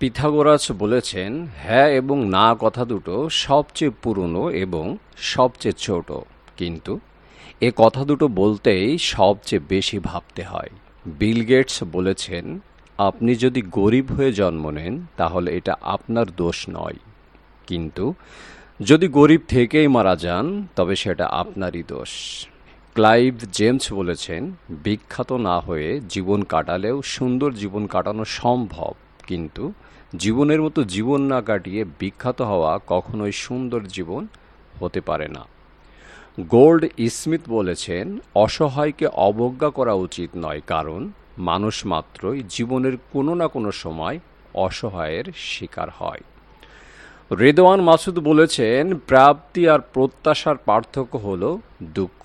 Pythagoras বলেছেন, হ্যাঁ এবং না কথা দুটো সবচেয়ে পুরনো এবং সবচেয়ে ছোট, কিন্তু এ কথা দুটো বলতেই সবচেয়ে বেশি ভাবতে হয়। বিল গেটস বলেছেন, আপনি যদি গরিব হয়ে জন্ম নেন তাহলে এটা আপনার দোষ নয়, কিন্তু যদি গরিব থেকেই মারা যান তবে সেটা আপনারই দোষ। ক্লাইভ জেমস বলেছেন, বিখ্যাত না হয়ে জীবন কাটালেও সুন্দর জীবন কাটানো সম্ভব, কিন্তু জীবনের মতো জীবন না কাটিয়ে বিখ্যাত হওয়া কখনোই সুন্দর জীবন হতে পারে না। গোল্ড স্মিথ বলেছেন, অসহায়কে অবজ্ঞা করা উচিত নয়, কারণ মানুষ মাত্রই জীবনের কোনো না কোনো সময় অসহায়ের শিকার হয়। রেদওয়ান মাসুদ বলেছেন, প্রাপ্তি আর প্রত্যাশার পার্থক্য হলো দুঃখ,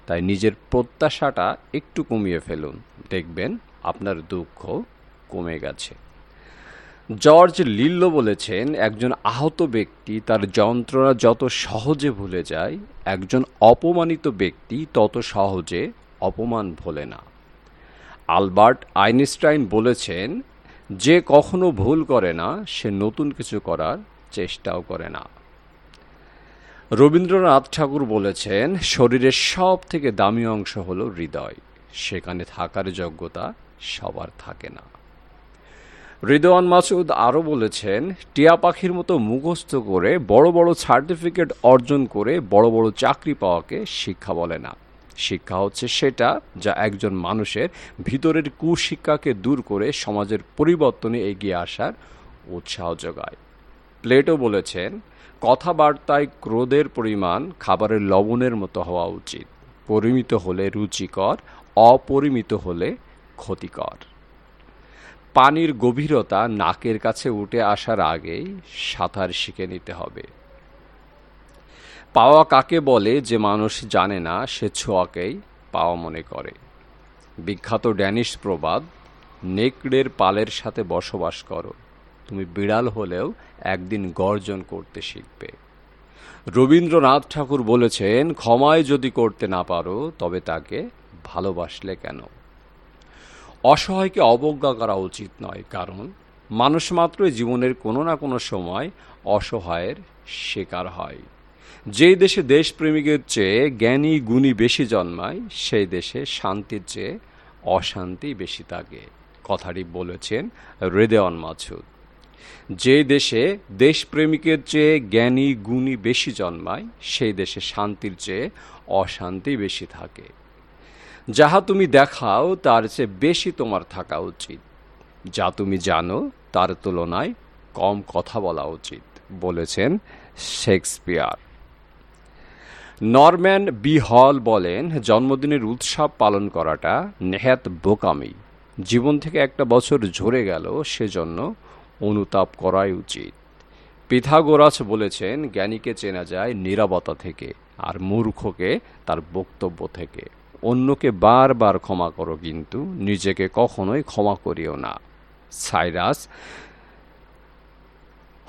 তাই নিজের প্রত্যাশাটা একটু কমিয়ে ফেলুন, দেখবেন আপনার দুঃখ কমে গেছে। জর্জ লিল্লো বলেছেন, একজন আহত ব্যক্তি তার যন্ত্রণা যত সহজে ভুলে যায়, একজন অপমানিত ব্যক্তি তত সহজে অপমান ভোলে না। আলবার্ট আইনস্টাইন বলেছেন, যে কখনো ভুল করে না সে নতুন কিছু করার চেষ্টাও করে না। রবীন্দ্রনাথ ঠাকুর বলেছেন, শরীরের সব থেকে দামি অংশ হলো হৃদয়, সেখানে থাকার যোগ্যতা সবার থাকে না। রেদওয়ান মাসুদ আরও বলেছেন, টিয়া পাখির মতো মুখস্থ করে বড় বড় সার্টিফিকেট অর্জন করে বড় বড় চাকরি পাওয়াকে শিক্ষা বলে না। শিক্ষা হচ্ছে সেটা যা একজন মানুষের ভিতরের কুশিক্ষাকে দূর করে সমাজের পরিবর্তনে এগিয়ে আসার উৎসাহ যোগায়। প্লেটো বলেছেন, কথাবার্তায় ক্রোধের পরিমাণ খাবারের লবণের মতো হওয়া উচিত, পরিমিত হলে রুচিকর, অপরিমিত হলে ক্ষতিকর। পানির গভীরতা নাকের কাছে উঠে আসার আগেই সাঁতার শিখে নিতে হবে। পাওয়া কাকে বলে যে মানুষ জানে না সে ছোঁয়াকেই পাওয়া মনে করে। বিখ্যাত ড্যানিশ প্রবাদ, নেকড়ের পালের সাথে বসবাস করো, তুমি বিড়াল হলেও একদিন গর্জন করতে শিখবে। রবীন্দ্রনাথ ঠাকুর বলেছেন, ক্ষমায় যদি করতে না পারো তবে তাকে ভালোবাসলে কেন। অসহায়কে অবজ্ঞা করা উচিত নয়, কারণ মানুষ মাত্রই জীবনের কোনো না কোনো সময় অসহায়ের শিকার হয়। যেই দেশে দেশপ্রেমিকের চেয়ে জ্ঞানী গুণী বেশি জন্মায় সেই দেশে শান্তির চেয়ে অশান্তি বেশি থাকে, কথাটি বলেছেন রেদওয়ান মাসুদ। যে দেশে দেশপ্রেমিকের চেয়ে জ্ঞানী গুণী বেশি জন্মায় সেই দেশে শান্তির চেয়ে অশান্তি বেশি থাকে। যাহা তুমি দেখাও তার চেয়ে বেশি তোমার থাকা উচিত, যা তুমি জানো তার তুলনায় কম কথা বলা উচিত, বলেছেন শেক্সপিয়ার। নরম্যান বি হল বলেন, জন্মদিনের উৎসব পালন করাটা নেহাত বোকামি, জীবন থেকে একটা বছর ঝরে গেল সেজন্য অনুতাপ করাই উচিত। পিথাগোরাস বলেছেন, জ্ঞানীকে চেনা যায় নীরবতা থেকে আর মূর্খকে তার বক্তব্য থেকে। অন্যকে বারবার ক্ষমা করো, কিন্তু নিজেকে কখনোই ক্ষমা করিও না। সাইরাস।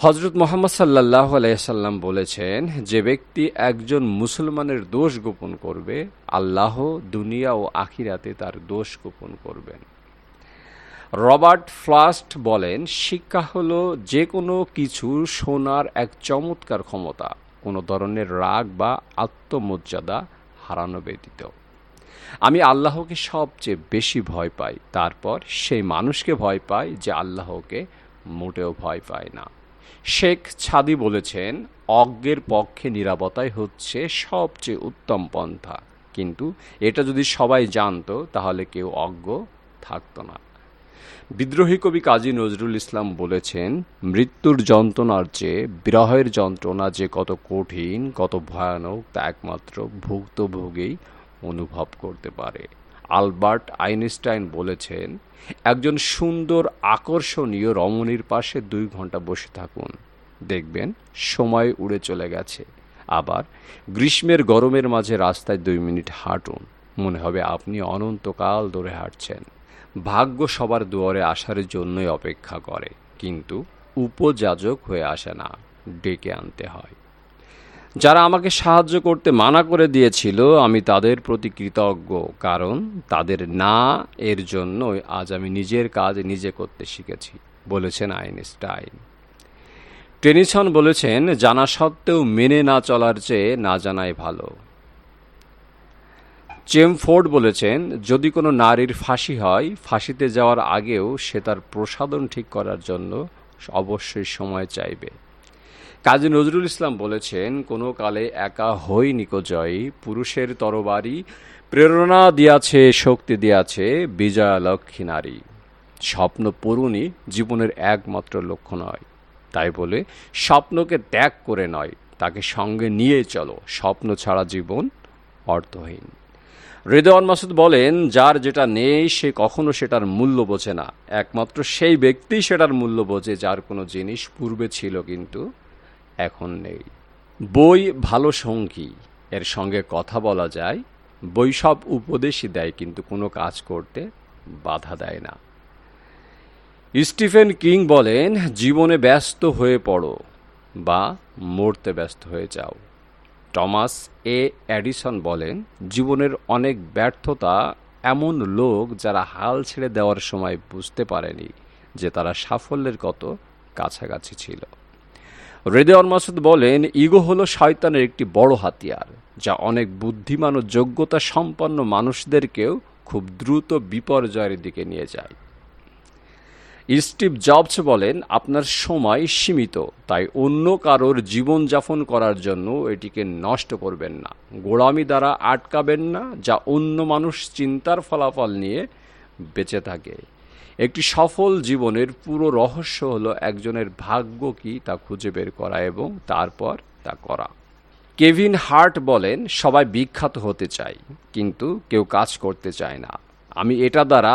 হজরত মোহাম্মদ সাল্লাল্লাহু আলাইহি সাল্লাম বলেছেন, যে ব্যক্তি একজন মুসলমানের দোষ গোপন করবে, আল্লাহ দুনিয়া ও আখিরাতে তার দোষ গোপন করবেন। রবার্ট ফ্রস্ট বলেন, শিক্ষা হলো যে কোনো কিছু শোনার এক চমৎকার ক্ষমতা, কোনো ধরনের রাগ বা আত্মমর্যাদা হারানো ব্যতীত। আমি আল্লাহকে সবচেয়ে বেশি ভয় পাই, তারপর সেই মানুষকে ভয় পাই যে আল্লাহকে মোটেও ভয় পায় না। শেখ ছাদি বলেছেন, অজ্ঞের পক্ষে নীরবতাই হচ্ছে সবচেয়ে উত্তম পন্থা, কিন্তু এটা যদি সবাই জানতো তাহলে কেউ অজ্ঞ থাকতো না। বিদ্রোহী কবি কাজী নজরুল ইসলাম বলেছেন, মৃত্যুর যন্ত্রণার চেয়ে বিরহের যন্ত্রণা যে কত কঠিন, কত ভয়ানক তা একমাত্র ভুক্তভোগী অনুভব করতে পারে। আলবার্ট আইনস্টাইন বলেছেন, একজন সুন্দর আকর্ষণীয় রমণীর পাশে 2 ঘন্টা বসে থাকুন, দেখবেন সময় উড়ে চলে গেছে। আবার গ্রীষ্মের গরমের মাঝে রাস্তায় 2 মিনিট হাঁটুন, মনে হবে আপনি অনন্তকাল ধরে হাঁটছেন। ভাগ্য সবার দুয়ারে আসার জন্যই অপেক্ষা করে, কিন্তু উপযাজক হয়ে আসে না, ডেকে আনতে হয়। যারা আমাকে সাহায্য করতে মানা করে দিয়েছিল আমি তাদের প্রতি কৃতজ্ঞ, কারণ তাদের না এর জন্যই আজ আমি নিজের কাজ নিজে করতে শিখেছি। বলেছেন আইনস্টাইন। টেনিসন বলেছেন, জানা সত্ত্বেও মেনে না চলার চেয়ে না জানাই ভালো। চেমফোর্ড বলেছেন, যদি কোনো নারীর ফাঁসি হয়, ফাঁসিতে যাওয়ার আগেও সে তার প্রসাধন ঠিক করার জন্য অবশ্যই সময় চাইবে। কাজী নজরুল ইসলাম বলেছেন, কোনো কালে একা হই নিকজয়ী, পুরুষের তরবারি প্রেরণা দিয়াছে, শক্তি দিয়াছে বিজয়া লক্ষ্মী নারী। স্বপ্ন পূরণই জীবনের একমাত্র লক্ষ্য নয়, তাই বলে স্বপ্নকে ত্যাগ করে নয়, তাকে সঙ্গে নিয়ে চলো। স্বপ্ন ছাড়া জীবন অর্থহীন। রেদওয়ান মাসুদ বলেন, যার যেটা নেই সে কখনো সেটার মূল্য বোঝে না, একমাত্র সেই ব্যক্তিই সেটার মূল্য বোঝে যার কোনো জিনিস পূর্বে ছিল কিন্তু এখন নেই। বই ভালো সঙ্গী, এর সঙ্গে কথা বলা যায়। বই সব উপদেশই দেয় কিন্তু কোনো কাজ করতে বাধা দেয় না। স্টিফেন কিং বলেন, জীবনে ব্যস্ত হয়ে পড়ো বা মরতে ব্যস্ত হয়ে যাও। টমাস এ এডিসন বলেন, জীবনের অনেক ব্যর্থতা এমন লোক যারা হাল ছেড়ে দেওয়ার সময় বুঝতে পারেনি যে তারা সাফল্যের কত কাছাকাছি ছিল। রেদওয়ান মাসুদ বলেন, ইগো হলো শয়তানের একটি বড় হাতিয়ার, যা অনেক বুদ্ধিমান ও যোগ্যতা সম্পন্ন মানুষদেরকেও খুব দ্রুত বিপর্যয়ের দিকে নিয়ে যায়। স্টিভ জবস বলেন, আপনার সময় সীমিত, তাই অন্য কারোর জীবনযাপন করার জন্য এটিকে নষ্ট করবেন না। গোড়ামি দ্বারা আটকাবেন না, যা অন্য মানুষ চিন্তার ফলাফল নিয়ে বেঁচে থাকে। একটি সফল জীবনের পুরো রহস্য হলো একজনের ভাগ্য কি তা খুঁজে বের করা এবং তারপর তা করা। কেভিন হার্ট বলেন, সবাই বিখ্যাত হতে চায় কিন্তু কেউ কাজ করতে চায় না। আমি এটা দ্বারা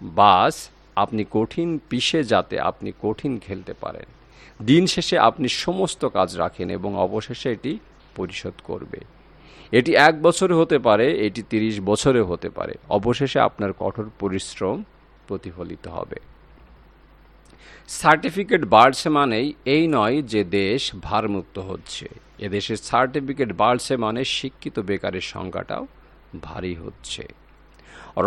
বাস আপনি কঠিন পিষে যাতে আপনি কঠিন খেলতে পারেন। দিন শেষে আপনি সমস্ত কাজ রাখেন এবং অবশেষে এটি পরিশোধ করবে। এটি 1 বছরে হতে পারে, এটি 30 বছরে হতে পারে, অবশেষে আপনার কঠোর পরিশ্রম প্রতিফলিত হবে। সার্টিফিকেট বাড়ছে মানেই এই নয় যে দেশ ভারমুক্ত হচ্ছে। এদেশের সার্টিফিকেট বাড়ছে মানে শিক্ষিত বেকারের সংখ্যাটাও ভারী হচ্ছে।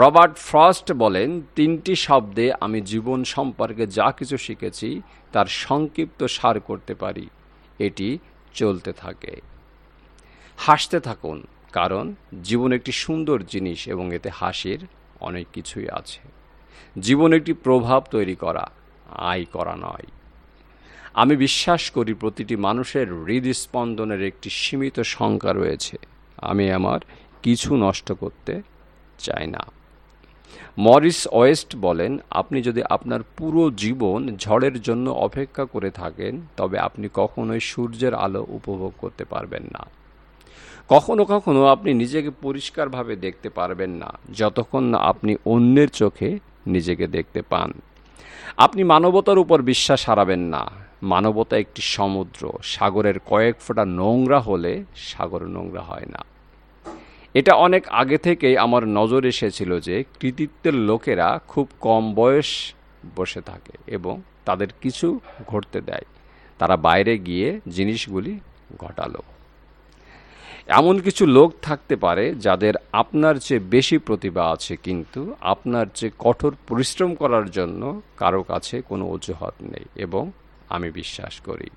রবার্ট ফ্রস্ট বলেন, 3টি শব্দে আমি জীবন সম্পর্কে যা কিছু শিখেছি তার সংক্ষিপ্ত সার করতে পারি, এটি চলতে থাকে। হাসতে থাকুন, কারণ জীবন একটি সুন্দর জিনিস এবং এতে হাসির অনেক কিছুই আছে। জীবন একটি প্রভাব তৈরি করা, আয় করা নয়। আমি বিশ্বাস করি প্রতিটি মানুষের হৃদস্পন্দনের একটি সীমিত সংখ্যা রয়েছে। আমি আমার কিছু নষ্ট করতে চাই না। মরিস ওয়েস্ট বলেন, আপনি যদি আপনার পুরো জীবন ঝড়ের জন্য অপেক্ষা করে থাকেন তবে আপনি কখনোই সূর্যের আলো উপভোগ করতে পারবেন না। কখনো কখনো আপনি নিজেকে পরিষ্কারভাবে দেখতে পারবেন না যতক্ষণ না আপনি অন্যের চোখে নিজেকে দেখতে পান। আপনি মানবতার উপর বিশ্বাস হারাবেন না। মানবতা একটি সমুদ্র, সাগরের কয়েক ফোঁটা নোংরা হলে সাগর নোংরা হয় না। এটা অনেক আগে থেকেই আমার নজর এসেছিল যে কৃতিত্বের লোকেরা খুব কম বয়স বসে থাকে এবং তাদের কিছু ঘটতে দেয়। তারা বাইরে গিয়ে জিনিসগুলি ঘটালো। এমন কিছু লোক থাকতে পারে যাদের আপনার চেয়ে বেশি প্রতিভা আছে, কিন্তু আপনার চেয়ে কঠোর পরিশ্রম করার জন্য কারো কাছে কোনো অজুহাত নেই এবং আমি বিশ্বাস করি